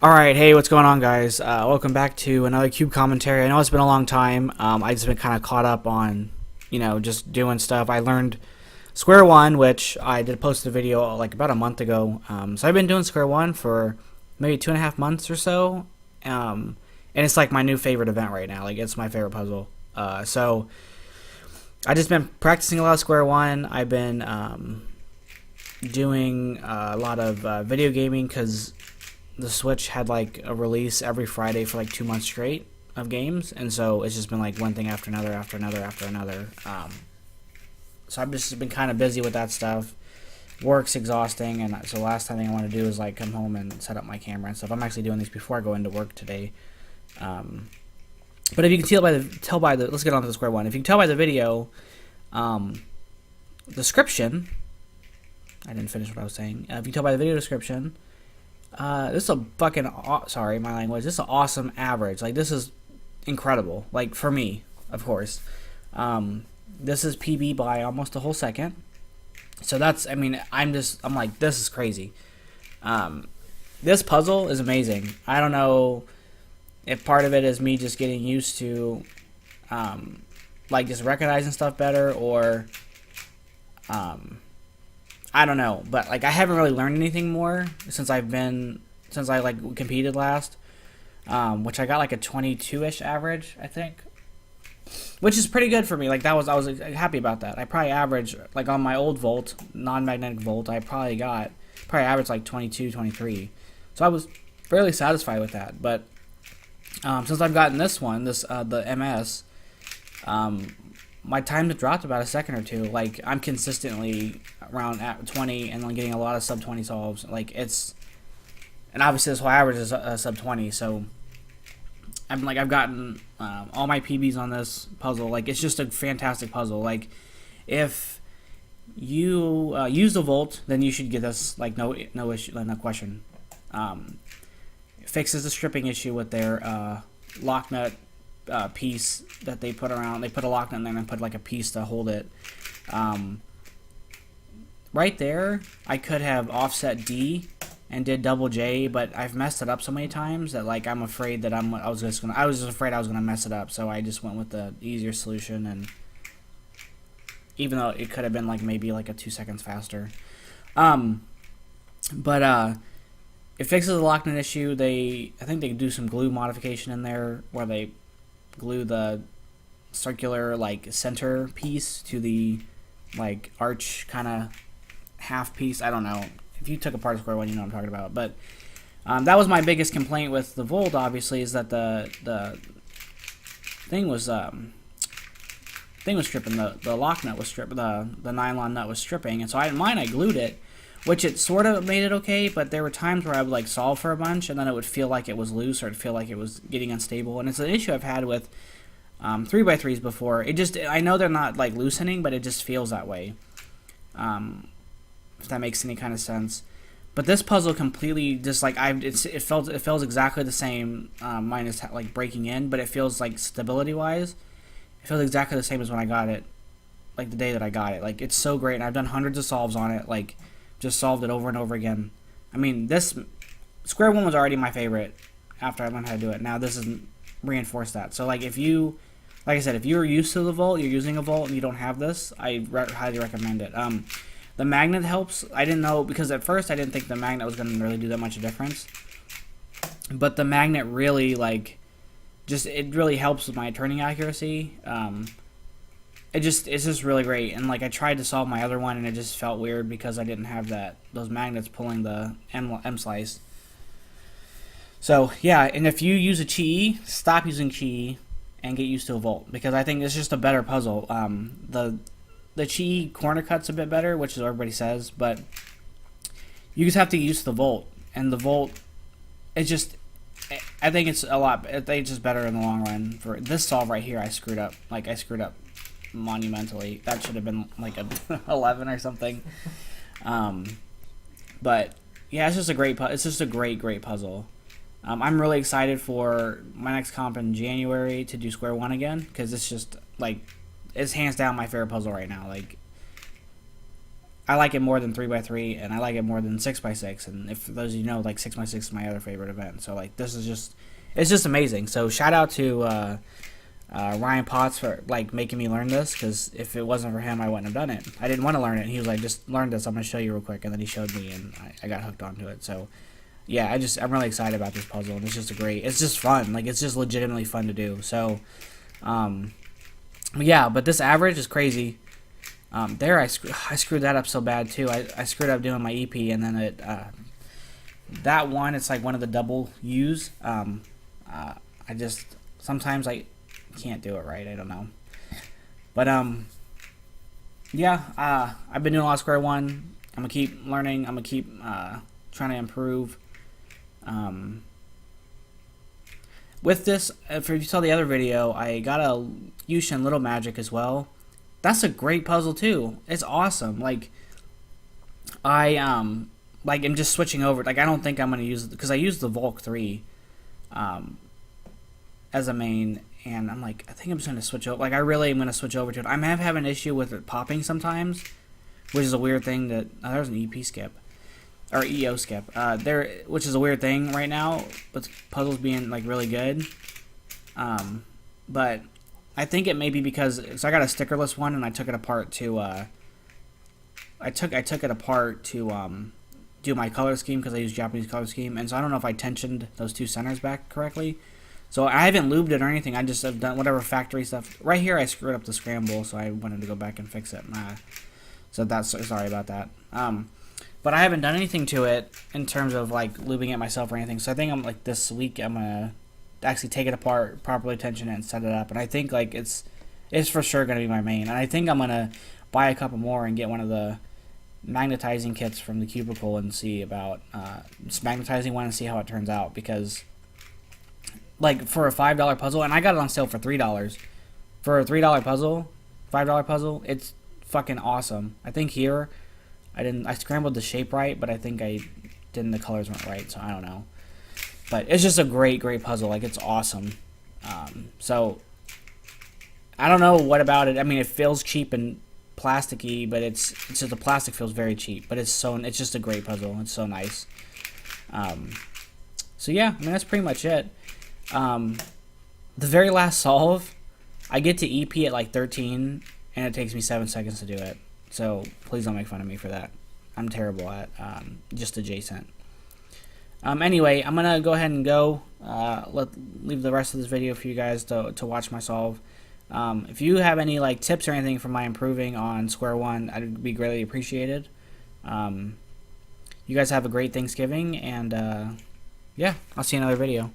Alright, hey, what's going on, guys? Welcome back to another Cube commentary. I know it's been a long time. I just been kind of caught up on, just doing stuff. I learned Square One, which I did post a video like about a month ago. So I've been doing Square One for maybe 2.5 months or so. And it's like my new favorite event right now. Like, it's my favorite puzzle. So I just been practicing a lot of Square One. I've been doing a lot of video gaming because the Switch had like a release every Friday for like 2 months straight of games, and so it's just been like one thing after another after another after another. So I've just been kind of busy with that stuff. Work's exhausting, and so the last thing I want to do is like come home and set up my camera and stuff. I'm actually doing these before I go into work today. But if you can tell by the let's get on to the Square One. If you can tell by the video description, I didn't finish what I was saying. If you can tell by the video description. This is a fucking sorry, my language. This is an awesome average. Like, this is incredible. Like, for me, of course. This is PB by almost a whole second. So that's, I'm like, this is crazy. This puzzle is amazing. I don't know if part of it is me just getting used to, like, just recognizing stuff better, or, I don't know, but like I haven't really learned anything more since I like competed last, which I got like a 22-ish average, I think, which is pretty good for me. Like, I was happy about that. I probably averaged like on my old Volt, non-magnetic Volt, I probably averaged like 22, 23. So I was fairly satisfied with that. But since I've gotten this one, the MS, my time has dropped about a second or two. Like, I'm consistently around at 20 and then getting a lot of sub 20 solves. Like, and obviously this whole average is sub 20. So I've gotten all my PBs on this puzzle. Like, it's just a fantastic puzzle. Like, if you use the Volt, then you should get this. Like, no issue, no question. It fixes the stripping issue with their lock nut piece that they put around. They put a lock nut in there and put like a piece to hold it. Right there, I could have offset D and did double J, but I've messed it up so many times that like I'm afraid that I was just afraid I was gonna mess it up. So I just went with the easier solution, and even though it could have been like maybe like a 2 seconds faster, but it fixes the lock nut issue. I think they do some glue modification in there where they glue the circular like center piece to the like arch kind of half piece. I don't know. If you took apart Square One, you know what I'm talking about. But that was my biggest complaint with the Volt, obviously, is that the thing was stripping. The lock nut was stripping. The nylon nut was stripping, and so I didn't mind. I glued it, which it sort of made it okay, but there were times where I would like solve for a bunch, and then it would feel like it was loose, or it'd feel like it was getting unstable. And it's an issue I've had with 3x3s before. I know they're not like loosening, but it just feels that way. If that makes any kind of sense. But this puzzle completely just like it feels exactly the same, minus like breaking in, but it feels like stability wise, it feels exactly the same as when I got it, like the day that I got it. Like, it's so great, and I've done hundreds of solves on it. Like, just solved it over and over again. This Square One was already my favorite after I learned how to do it. Now this has reinforced that. So like, like I said, if you're used to the Volt, you're using a Volt, and you don't have this, I highly recommend it. The magnet helps. I didn't know, because at first I didn't think the magnet was going to really do that much of a difference. But the magnet really it really helps with my turning accuracy. It's just really great. And like, I tried to solve my other one, and it just felt weird because I didn't have those magnets pulling the M slice. So yeah, and if you use a Chi, stop using Chi and get used to a Volt, because I think it's just a better puzzle. The Chi corner cut's a bit better, which is what everybody says, but you just have to get used to the Volt. And the Volt, I think it's just better in the long run. For this solve right here, I screwed up. Like, I screwed up monumentally. That should have been like a 11 or something. But yeah, it's just a great puzzle. I'm really excited for my next comp in January to do Square One again, because it's just like, it's hands down my favorite puzzle right now. Like, I like it more than 3x3, and I like it more than 6x6. And if those of you know, like 6x6 is my other favorite event. So like this is just, it's just amazing. So shout out to Ryan Potts for like making me learn this, because if it wasn't for him, I wouldn't have done it. I didn't want to learn it. He was like, just learn this. I'm gonna show you real quick, and then he showed me, and I got hooked onto it. So yeah, I'm really excited about this puzzle, and it's just fun. Like it's just legitimately fun to do. So yeah, but this average is crazy. There I screwed that up so bad too. I screwed up doing my EP, and then that one, it's like one of the double U's. I just sometimes I can't do it right. I don't know, but yeah. I've been doing a lot of square one. I'm gonna keep learning. I'm gonna keep trying to improve. With this, if you saw the other video, I got a Yuxin Little Magic as well. That's a great puzzle too. It's awesome. Like I'm just switching over. Like I don't think I'm gonna use it because I used the Volk 3 as a main, and I'm like, I think I'm just gonna switch over. Like I really am gonna switch over to it. I'm having an issue with it popping sometimes, which is a weird thing. That there's an EP skip or EO skip which is a weird thing right now with puzzles being like really good. But I think it may be because I got a stickerless one, and I took it apart to I took it apart to do my color scheme, because I use Japanese color scheme, and so I don't know if I tensioned those two centers back correctly. So I haven't lubed it or anything. I just have done whatever factory stuff. Right here, I screwed up the scramble, so I wanted to go back and fix it. So that's sorry about that. But I haven't done anything to it in terms of like lubing it myself or anything. So I think I'm like this week I'm gonna actually take it apart, properly tension it, and set it up. And I think like it's for sure gonna be my main. And I think I'm gonna buy a couple more and get one of the magnetizing kits from the cubicle and see about just magnetizing one and see how it turns out, because like for a $5 puzzle, and I got it on sale for $3 for a $3 puzzle, $5 puzzle, it's fucking awesome. I think here I scrambled the shape right, but I think the colors weren't right, so I don't know. But it's just a great puzzle. Like it's awesome. So I don't know what about it. I mean, it feels cheap and plasticky, but it's just the plastic feels very cheap. But it's just a great puzzle. It's so nice. So yeah, I mean that's pretty much it. The very last solve, I get to EP at like 13, and it takes me 7 seconds to do it. So please don't make fun of me for that. I'm terrible at just adjacent. Anyway, I'm gonna go ahead and go. Leave the rest of this video for you guys to watch my solve. If you have any like tips or anything for my improving on square one, I'd be greatly appreciated. You guys have a great Thanksgiving, and yeah, I'll see you in another video.